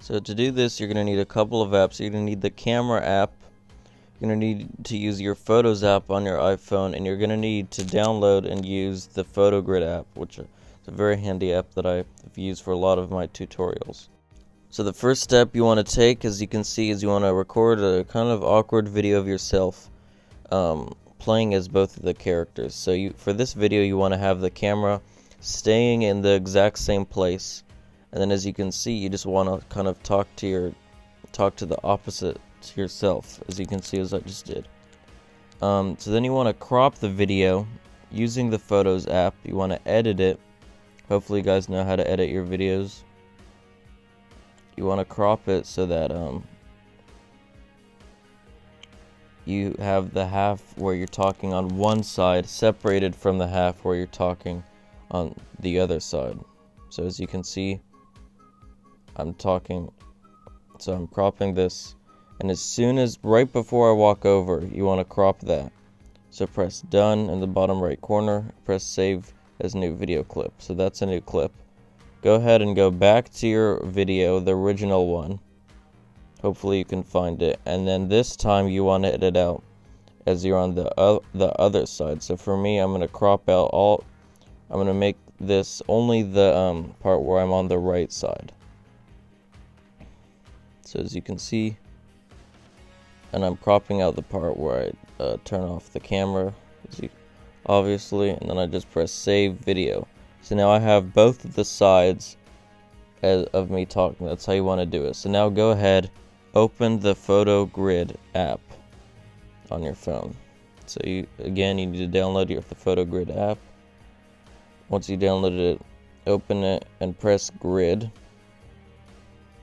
So to do this, you're going to need a couple of apps. You're going to need the camera app. You're going to need to use your Photos app on your iPhone, and you're going to need to download and use the PhotoGrid app, which is a very handy app that I've used for a lot of my tutorials. So the first step you want to take, as you can see, is you want to record a kind of awkward video of yourself playing as both of the characters. So for this video, you want to have the camera staying in the exact same place. And then, as you can see, you just want to kind of talk to the opposite to yourself, as you can see, as I just did. So then you want to crop the video using the Photos app. You want to edit it. Hopefully you guys know how to edit your videos. You want to crop it so that you have the half where you're talking on one side separated from the half where you're talking on the other side. So as you can see, I'm talking, so I'm cropping this, and as soon as, right before I walk over, you want to crop that. So press done in the bottom right corner, press save as new video clip. So that's a new clip. Go ahead and go back to your video, the original one. Hopefully you can find it, and then this time you want to edit out as you're on the other side. So for me, I'm going to crop out I'm going to make this only the part where I'm on the right side. So as you can see, and I'm cropping out the part where I turn off the camera, obviously, and then I just press save video. So now I have both of the sides of me talking. That's how you want to do it. So now go ahead, open the PhotoGrid app on your phone. So you need to download the PhotoGrid app. Once you downloaded it, open it and press grid.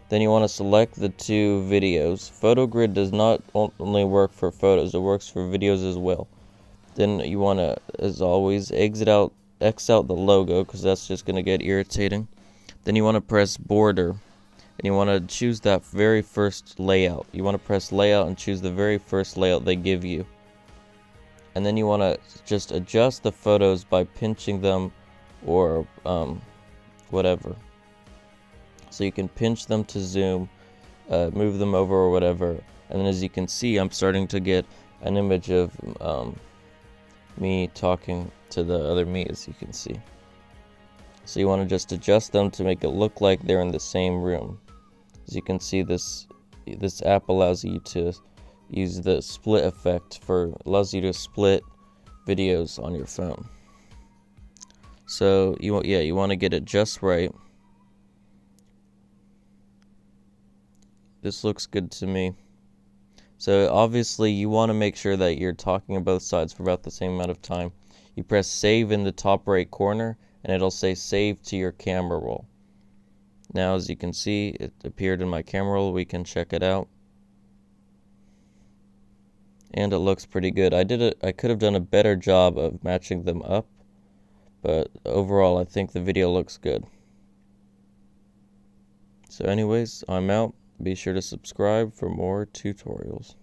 Then you want to select the two videos. PhotoGrid does not only work for photos, it works for videos as well. Then you want to, as always, X out the logo, because that's just going to get irritating. Then you want to press border, and you want to choose that very first layout. You want to press layout and choose the very first layout they give you. And then you want to just adjust the photos by pinching them or whatever. So you can pinch them to zoom, move them over or whatever. And then as you can see, I'm starting to get an image of me talking to the other me, as you can see. So you want to just adjust them to make it look like they're in the same room. As you can see, this app allows you to use the split effect allows you to split videos on your phone. So you want to get it just right. This looks good to me. So obviously you want to make sure that you're talking on both sides for about the same amount of time. You press save in the top right corner, and it'll say save to your camera roll. Now as you can see, it appeared in my camera roll. We can check it out. And it looks pretty good. I could have done a better job of matching them up, but overall I think the video looks good. So anyways, I'm out. Be sure to subscribe for more tutorials.